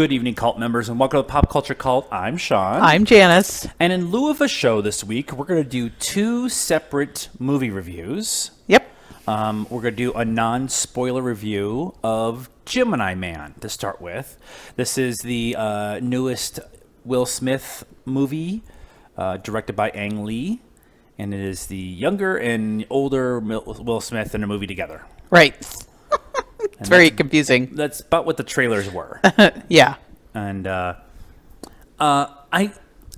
Good evening, cult members, and welcome to Pop Culture Cult. I'm Sean. I'm Janice. And in lieu of a show this week, we're going to do two separate movie reviews. Yep. We're going to do a non-spoiler review of Gemini Man to start with. This is the newest Will Smith movie, directed by Ang Lee, and it is the younger and older Will Smith in a movie together. Right. It's very confusing. That's about what the trailers were. Yeah. And I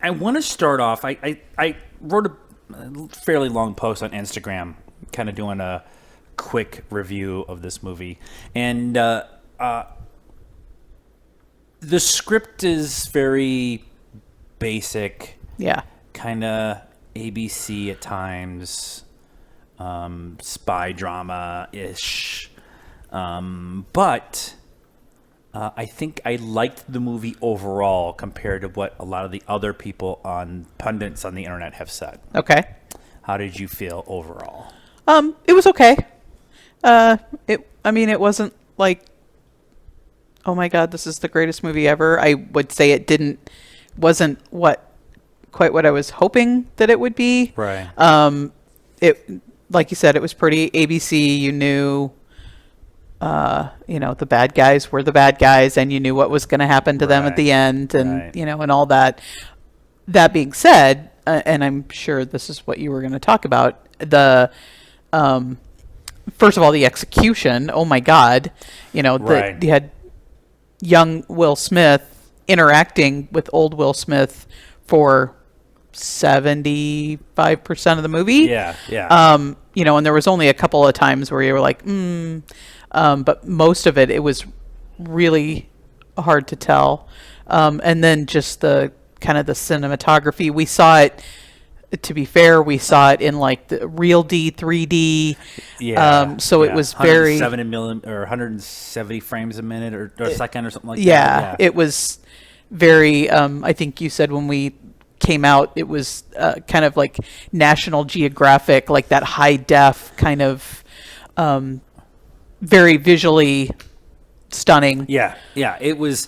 want to start off. I wrote a fairly long post on Instagram, kind of doing a quick review of this movie, and the script is very basic. Yeah. Kind of ABC at times, spy drama ish. But I think I liked the movie overall compared to what a lot of the other pundits on the internet have said. Okay. How did you feel overall? It was okay. It wasn't like, oh my God, this is the greatest movie ever. I would say wasn't quite what I was hoping that it would be. Right. It, like you said, it was pretty ABC. You knew, the bad guys were the bad guys, and you knew what was going to happen to them at the end, and and all that. That being said, and I'm sure this is what you were going to talk about, the first of all, the execution. Oh my God, you had young Will Smith interacting with old Will Smith for 75% of the movie. Yeah. And there was only a couple of times where you were like, but most of it was really hard to tell. And then just the kind of the cinematography. We saw it, to be fair, we saw it in like the real D 3D. Yeah. It was very 170 frames a minute or a second or something like that. Yeah. It was very, I think you said when we came out, it was kind of like National Geographic, like that high def kind of very visually stunning. Yeah. It was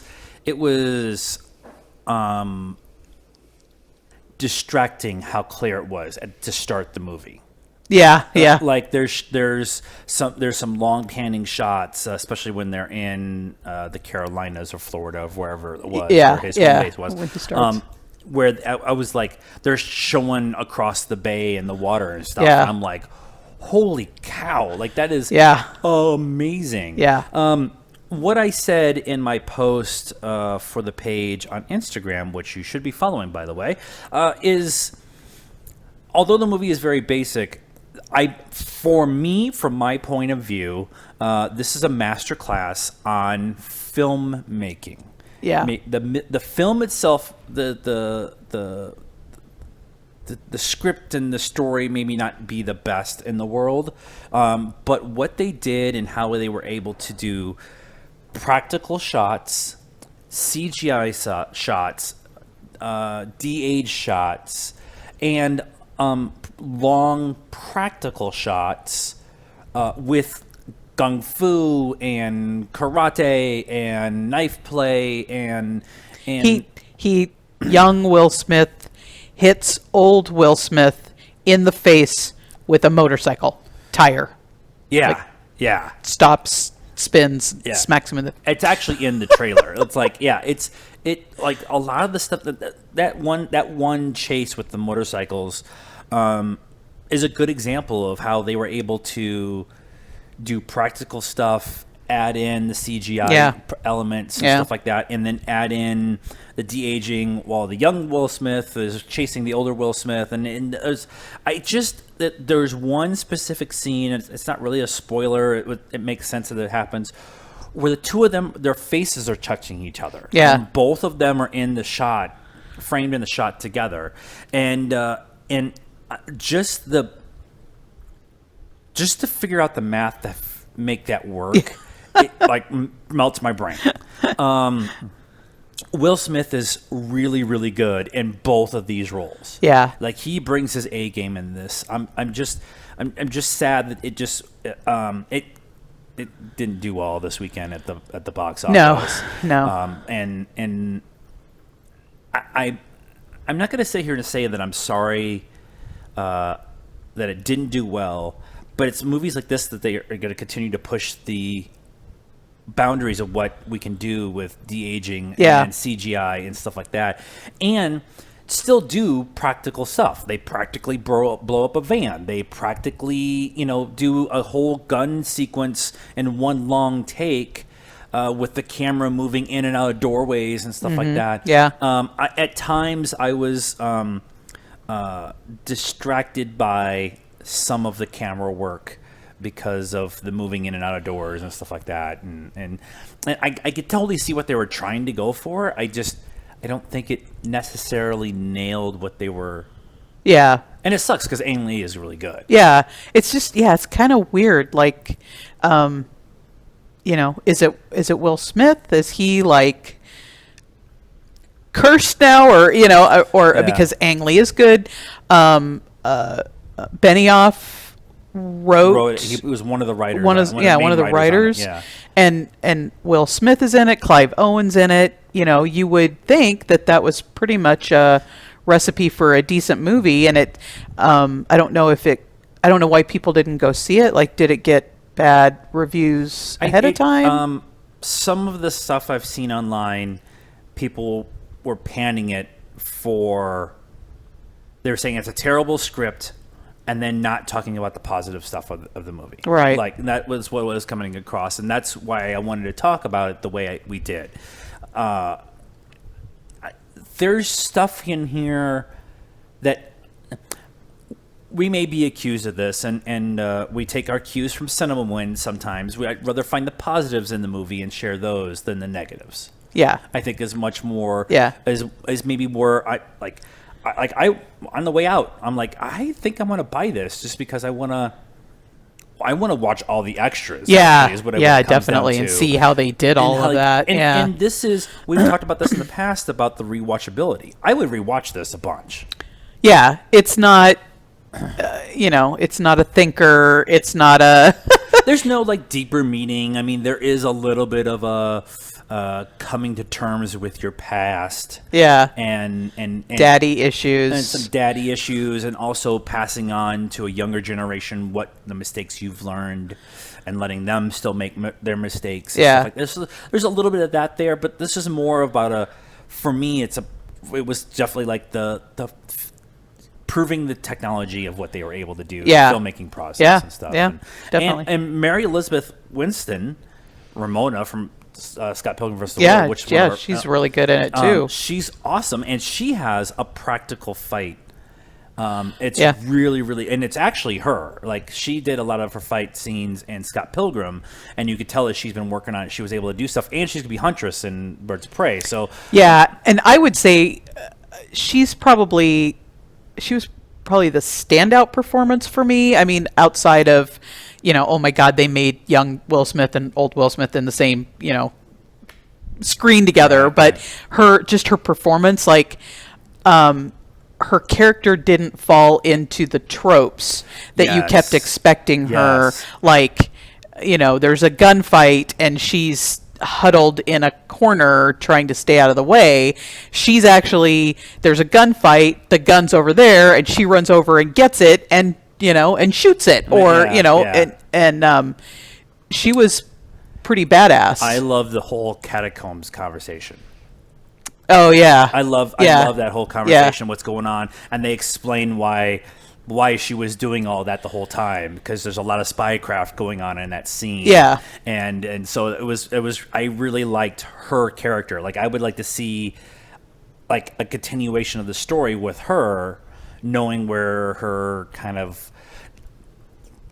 distracting how clear it was to start the movie. Yeah. Like there's some long panning shots, especially when they're in the Carolinas or Florida or wherever it was. Yeah. Where his home base was. When he starts. Where I was like, they're showing across the bay and the water and stuff. Yeah. And I'm like, holy cow! Like that is amazing. Yeah. What I said in my post for the page on Instagram, which you should be following, by the way, is although the movie is very basic, from my point of view, this is a masterclass on filmmaking. Yeah. The film itself, the script and the story maybe not be the best in the world, but what they did and how they were able to do practical shots, CGI shots, de-age shots, and long practical shots with kung fu and karate and knife play and he young Will Smith hits old Will Smith in the face with a motorcycle tire. Yeah. Stops, spins, smacks him in the. It's actually in the trailer. It's like it like a lot of the stuff that one chase with the motorcycles is a good example of how they were able to do practical stuff, add in the CGI elements and stuff like that, and then add in the de-aging while the young Will Smith is chasing the older Will Smith. And there's one specific scene, it's not really a spoiler, it makes sense that it happens, where the two of them, their faces are touching each other. Yeah. And both of them are in the shot, framed in the shot together. And just to figure out the math to make that work, it like melts my brain. Will Smith is really, really good in both of these roles. Yeah, like he brings his A game in this. I'm just sad that it it didn't do well this weekend at the box No, office. no. And I'm not going to sit here and say that I'm sorry that it didn't do well, but it's movies like this that they are going to continue to push the boundaries of what we can do with de-aging and CGI and stuff like that, and still do practical stuff. They practically blow up a van. They practically, do a whole gun sequence in one long take with the camera moving in and out of doorways and stuff like that. Yeah. At times, I was distracted by some of the camera work because of the moving in and out of doors and stuff like that. And I could totally see what they were trying to go for. I don't think it necessarily nailed what they were. Yeah. And it sucks because Ang Lee is really good. Yeah. It's just, it's kind of weird. Like, is it Will Smith? Is he like cursed now, or because Ang Lee is good? Benioff wrote He was one of the writers. One of the writers. Yeah. And Will Smith is in it. Clive Owen's in it. You would think that was pretty much a recipe for a decent movie. And it, I don't know why people didn't go see it. Like, did it get bad reviews ahead of time? Some of the stuff I've seen online, people were panning it for. They were saying it's a terrible script, and then not talking about the positive stuff of the movie. Right. Like, that was what was coming across, and that's why I wanted to talk about it the way we did. There's stuff in here that we may be accused of this, and we take our cues from Cinema Win sometimes. I'd rather find the positives in the movie and share those than the negatives. Yeah. I think is much more, Yeah. is maybe where I on the way out, I'm like, I think I'm going to buy this just because I want to watch all the extras. Yeah, is what definitely, and see how they did all of that. And this is, we've talked about this in the past about the rewatchability. I would rewatch this a bunch. Yeah, it's not, it's not a thinker. It's not a. There's no deeper meaning. I mean, there is a little bit of a coming to terms with your past. Yeah. And daddy issues. And some daddy issues, and also passing on to a younger generation what the mistakes you've learned and letting them still make their mistakes. Yeah. Like this. There's a little bit of that there, but this is more about for me, it was definitely like the proving the technology of what they were able to do, the filmmaking process and stuff. Yeah, definitely. And Mary Elizabeth Winston, Ramona from Scott Pilgrim vs. the World, which she's really good in it too. She's awesome, and she has a practical fight. It's really, really, and it's actually her. Like, she did a lot of her fight scenes in Scott Pilgrim, and you could tell that she's been working on it. She was able to do stuff, and she's gonna be Huntress in Birds of Prey. So and I would say she was probably the standout performance for me. I mean, outside of, oh my God, they made young Will Smith and old Will Smith in the same, screen together. But her performance, her character didn't fall into the tropes that you kept expecting her. Like, there's a gunfight and she's huddled in a corner trying to stay out of the way. She's actually, there's a gunfight, the gun's over there, and she runs over and gets it and shoots it, or and she was pretty badass. I love the whole catacombs conversation. Oh yeah, I love that whole conversation. What's going on, and they explain why she was doing all that the whole time, because there's a lot of spycraft going on in that scene. Yeah, and so it was. I really liked her character. Like, I would like to see like a continuation of the story with her, knowing where her kind of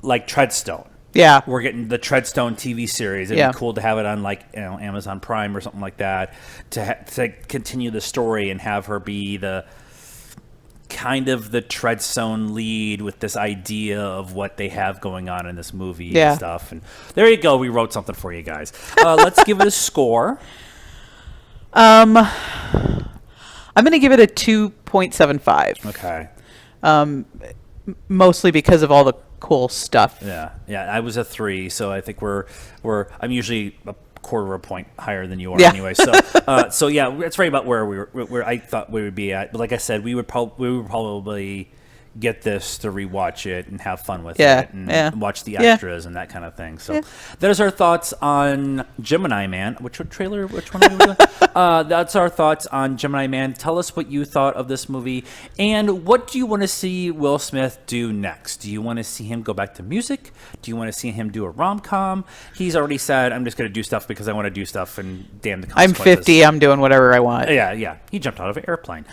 like Treadstone. Yeah, we're getting the Treadstone TV series. It'd be cool to have it on Amazon Prime or something like that to continue the story and have her be the kind of the Treadstone lead with this idea of what they have going on in this movie and stuff. And there you go. We wrote something for you guys. Let's give it a score. I'm going to give it a 2.75. Okay. Mostly because of all the cool stuff. Yeah, I was a 3, so I think I'm usually a quarter of a point higher than you are anyway. So so yeah, it's right about where I thought we would be at. But like I said, we would probably get this to rewatch it and have fun with it and watch the extras and that kind of thing. So that is our thoughts on Gemini Man. Which one are we doing? That's our thoughts on Gemini Man. Tell us what you thought of this movie, and what do you want to see Will Smith do next? Do you want to see him go back to music? Do you want to see him do a rom-com? He's already said, I'm just going to do stuff because I want to do stuff, and damn the I'm consequences. 50, I'm doing whatever I want. Yeah. He jumped out of an airplane.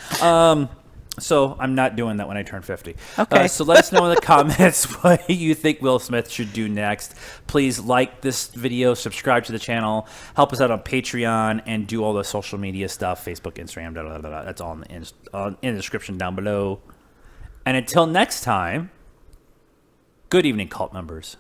So I'm not doing that when I turn 50. Okay. So let us know in the comments what you think Will Smith should do next. Please like this video, subscribe to the channel, help us out on Patreon, and do all the social media stuff, Facebook, Instagram, blah, blah, blah, blah. That's all in the description down below. And until next time, good evening, cult members.